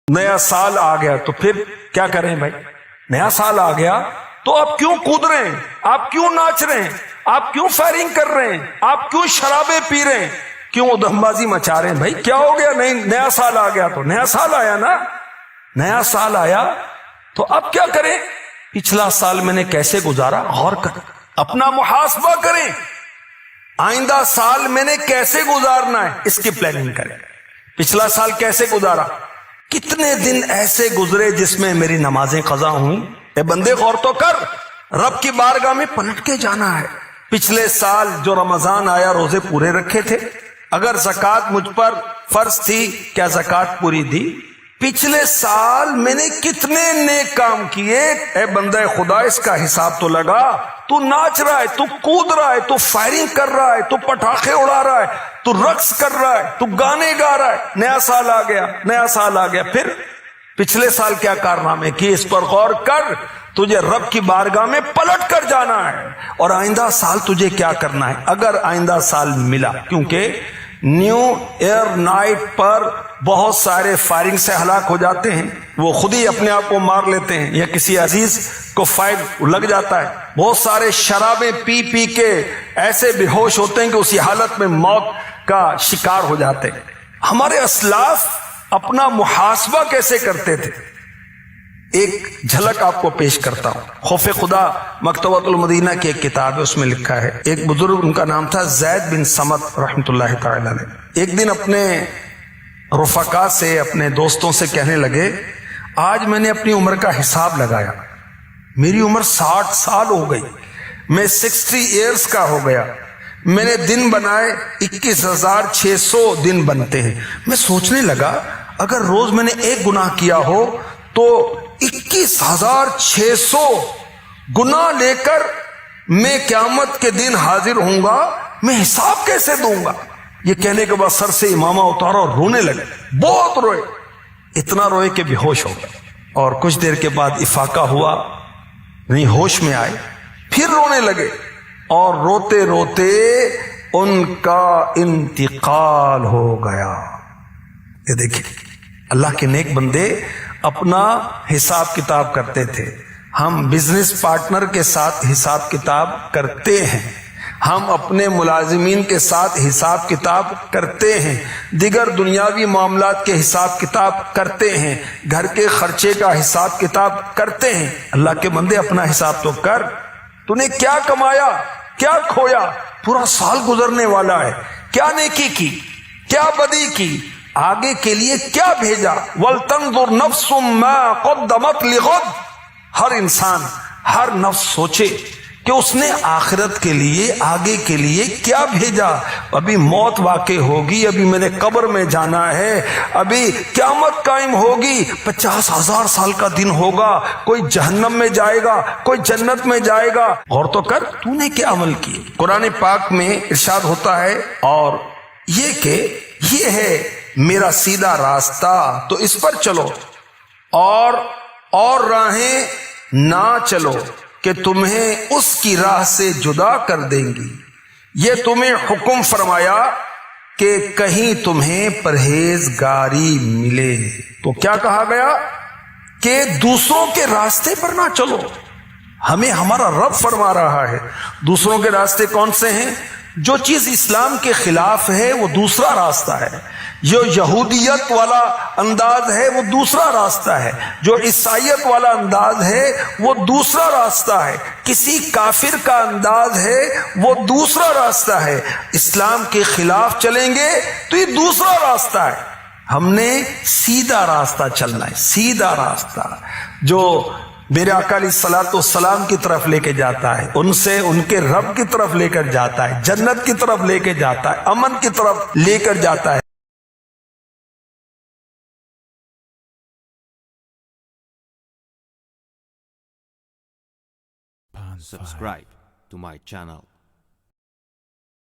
نیا سال آ گیا تو پھر کیا کریں بھائی؟ نیا سال آ گیا تو آپ کیوں کود رہے ہیں؟ آپ کیوں ناچ رہے ہیں؟ آپ کیوں فائرنگ کر رہے ہیں؟ آپ کیوں شرابیں پی رہے ہیں؟ کیوں ادھم بازی مچا رہے ہیں؟ بھائی کیا ہو گیا؟ نہیں، نیا سال آ گیا تو نیا سال آیا نا، نیا سال آیا تو اب کیا کریں؟ پچھلا سال میں نے کیسے گزارا غور کریں، اپنا محاسبہ کریں، آئندہ سال میں نے کیسے گزارنا ہے اس کی پلاننگ کریں۔ پچھلا سال کیسے گزارا؟ کتنے دن ایسے گزرے جس میں میری نمازیں قضا ہوئیں؟ اے بندے غور تو کر، رب کی بارگاہ میں پلٹ کے جانا ہے۔ پچھلے سال جو رمضان آیا روزے پورے رکھے تھے؟ اگر زکوٰۃ مجھ پر فرض تھی کیا زکوٰۃ پوری دی؟ پچھلے سال میں نے کتنے نیک کام کیے؟ اے بندہ خدا اس کا حساب تو لگا۔ تو ناچ رہا ہے، تو کود رہا ہے، تو فائرنگ کر رہا ہے، تو پٹاخے اڑا رہا ہے، تو رقص کر رہا ہے، تو گانے گا رہا ہے، نیا سال آ گیا، نیا سال آ گیا، پھر پچھلے سال کیا کارنامے کیے اس پر غور کر۔ تجھے رب کی بارگاہ میں پلٹ کر جانا ہے اور آئندہ سال تجھے کیا کرنا ہے اگر آئندہ سال ملا، کیونکہ نیو ایئر نائٹ پر بہت سارے فائرنگ سے ہلاک ہو جاتے ہیں، وہ خود ہی اپنے آپ کو مار لیتے ہیں یا کسی عزیز کو فائر لگ جاتا ہے۔ بہت سارے شرابیں پی پی کے ایسے بے ہوش ہوتے ہیں کہ اسی حالت میں موت کا شکار ہو جاتے ہیں۔ ہمارے اسلاف اپنا محاسبہ کیسے کرتے تھے؟ ایک جھلک آپ کو پیش کرتا ہوں۔ خوف خدا مکتبۃ المدینہ کی ایک کتاب ہے، اس میں لکھا ہے، ایک بزرگ ان کا نام تھا زید بن سمت رحمۃ اللہ تعالی علیہ، ایک دن اپنے رفقا سے، اپنے دوستوں سے کہنے لگے، آج میں نے اپنی عمر کا حساب لگایا، میری عمر 60 سال ہو گئی، میں 60 ایئرز کا ہو گیا، میں نے دن بنائے 21,600 دن بنتے ہیں۔ میں سوچنے لگا اگر روز میں نے ایک گناہ کیا ہو تو 21,600 گناہ لے کر میں قیامت کے دن حاضر ہوں گا، میں حساب کیسے دوں گا؟ یہ کہنے کے بعد سر سے امامہ اتارا اور رونے لگے، بہت روئے، اتنا روئے کہ بے ہوش ہو گئے، اور کچھ دیر کے بعد افاقہ ہوا، نہیں ہوش میں آئے، پھر رونے لگے، اور روتے روتے ان کا انتقال ہو گیا۔ یہ دیکھیں اللہ کے نیک بندے اپنا حساب کتاب کرتے تھے۔ ہم بزنس پارٹنر کے ساتھ حساب کتاب کرتے ہیں، ہم اپنے ملازمین کے ساتھ حساب کتاب کرتے ہیں، دیگر دنیاوی معاملات کے حساب کتاب کرتے ہیں، گھر کے خرچے کا حساب کتاب کرتے ہیں۔ اللہ کے بندے اپنا حساب تو کر، تو نے کیا کمایا، کیا کھویا، پورا سال گزرنے والا ہے، کیا نیکی کی، کیا بدی کی، آگے کے لیے کیا بھیجا۔ وَلْتَنْظُرْ نَفْسٌ مَا قَدَّمَتْ لِغَدٍ، ہر انسان، ہر نفس سوچے کہ اس نے آخرت کے لیے، آگے کے لیے کیا بھیجا۔ ابھی موت واقع ہوگی، ابھی میں نے قبر میں جانا ہے، ابھی قیامت قائم ہوگی، 50,000 سال کا دن ہوگا، کوئی جہنم میں جائے گا، کوئی جنت میں جائے گا۔ غور تو کر تو نے کیا عمل کیے۔ قرآن پاک میں ارشاد ہوتا ہے، اور یہ کہ یہ ہے میرا سیدھا راستہ تو اس پر چلو، اور راہیں نہ چلو کہ تمہیں اس کی راہ سے جدا کر دیں گی۔ یہ تمہیں حکم فرمایا کہ کہیں تمہیں پرہیزگاری ملے۔ تو کیا کہا گیا کہ دوسروں کے راستے پر نہ چلو۔ ہمیں ہمارا رب فرما رہا ہے دوسروں کے راستے کون سے ہیں؟ جو چیز اسلام کے خلاف ہے وہ دوسرا راستہ ہے، جو یہودیت والا انداز ہے وہ دوسرا راستہ ہے، جو عیسائیت والا انداز ہے وہ دوسرا راستہ ہے، کسی کافر کا انداز ہے وہ دوسرا راستہ ہے۔ اسلام کے خلاف چلیں گے تو یہ دوسرا راستہ ہے۔ ہم نے سیدھا راستہ چلنا ہے، سیدھا راستہ جو میرے آقا علیہ الصلوۃ والسلام کی طرف لے کے جاتا ہے، ان سے ان کے رب کی طرف لے کر جاتا ہے، جنت کی طرف لے کے جاتا ہے، امن کی طرف لے کر جاتا ہے۔ Subscribe to my channel.